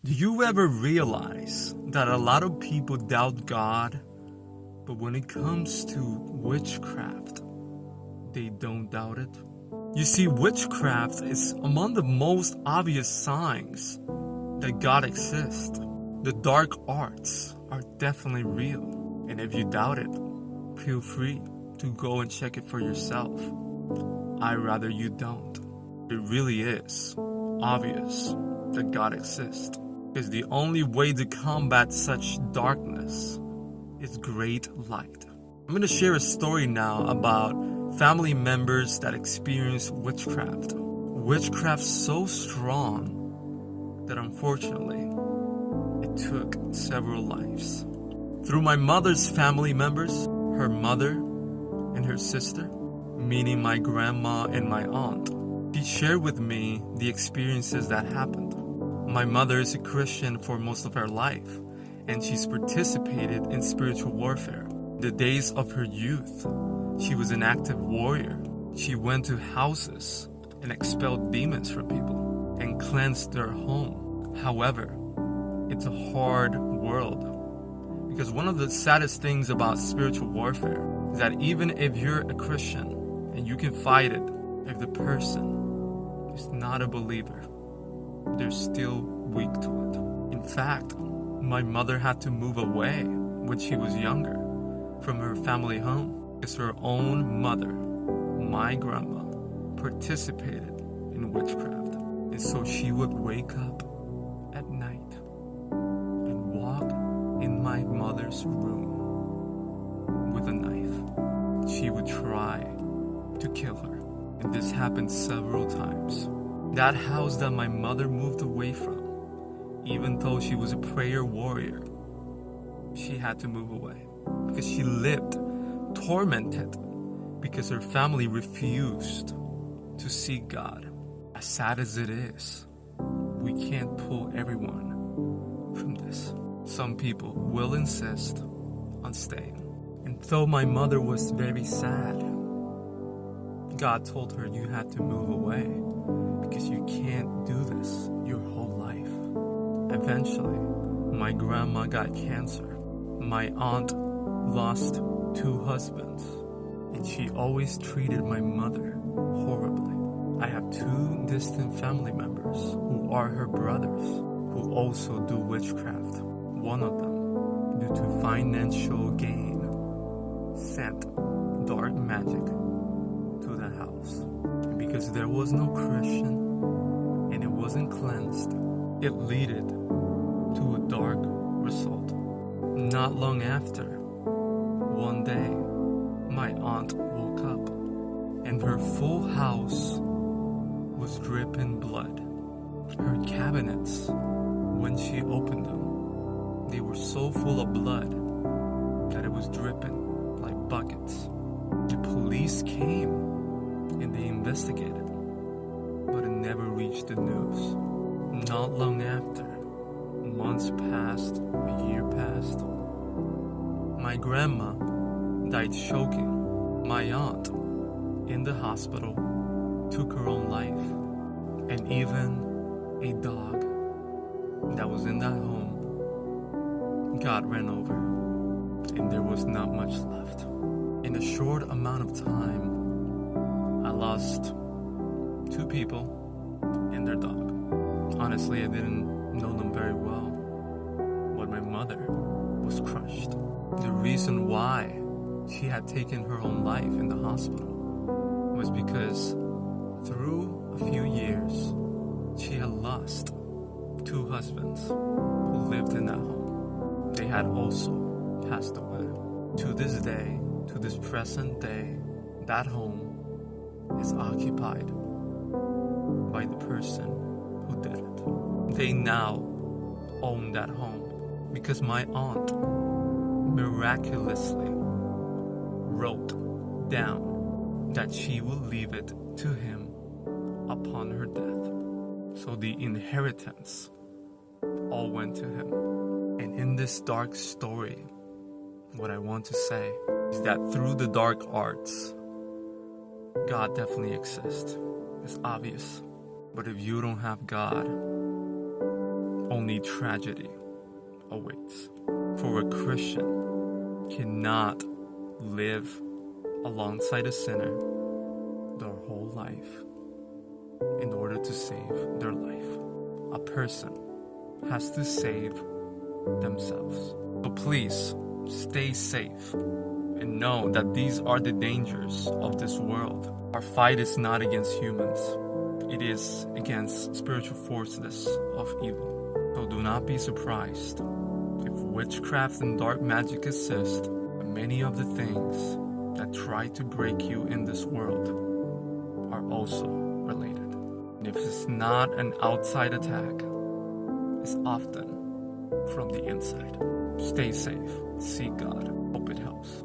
Do you ever realize that a lot of people doubt God, but when it comes to witchcraft, they don't doubt it? You see, witchcraft is among the most obvious signs that God exists. The dark arts are definitely real, and if you doubt it, feel free to go and check it for yourself. I'd rather you don't. It really is obvious that God exists, because the only way to combat such darkness is great light. I'm going to share a story now about family members that experience witchcraft. Witchcraft so strong that unfortunately it took several lives. Through my mother's family members, her mother and her sister, meaning my grandma and my aunt, she shared with me the experiences that happened. My mother is a Christian for most of her life, and she's participated in spiritual warfare. The days of her youth, she was an active warrior. She went to houses and expelled demons from people and cleansed their home. However, it's a hard world, because one of the saddest things about spiritual warfare is that even if you're a Christian and you can fight it, if the person is not a believer, they're still weak to it. In fact, my mother had to move away when she was younger from her family home because her own mother, my grandma, participated in witchcraft. And so she would wake up at night and walk in my mother's room with a knife. She would try to kill her. And this happened several times. That house that my mother moved away from, even though she was a prayer warrior, she had to move away because she lived tormented because her family refused to seek God. As sad as it is, we can't pull everyone from this. Some people will insist on staying. And though my mother was very sad, God told her you had to move away because you can't do this your whole life. Eventually, my grandma got cancer. My aunt lost 2 husbands, and she always treated my mother horribly. I have 2 distant family members who are her brothers who also do witchcraft. One of them, due to financial gain, sent dark magic to the house. And because there was no Christian and it wasn't cleansed, it led to a dark result. Not long after, one day, my aunt woke up and her full house was dripping blood. Her cabinets, when she opened them, they were so full of blood that it was dripping like buckets. The police came and they investigated, but it never reached the news. Not long after, months passed, a year passed, my grandma died choking. My aunt, in the hospital, took her own life. And even a dog that was in that home got ran over. And there was not much left. In a short amount of time, I lost 2 people and their dog. Honestly, I didn't know them very well, but my mother was crushed. The reason why she had taken her own life in the hospital was because through a few years, she had lost 2 husbands who lived in that home. They had also passed away. To this day, to this present day, that home is occupied by the person who did it. They now own that home because my aunt miraculously wrote down that she will leave it to him upon her death. So the inheritance all went to him. And in this dark story, what I want to say is that through the dark arts, God definitely exists. It's obvious. But if you don't have God, only tragedy awaits. For a Christian cannot live alongside a sinner their whole life in order to save their life. A person has to save themselves. So please stay safe and know that these are the dangers of this world. Our fight is not against humans. It is against spiritual forces of evil. So do not be surprised if witchcraft and dark magic assist. Many of the things that try to break you in this world are also related. And if it's not an outside attack, it's often from the inside. Stay safe. Seek God. Hope it helps.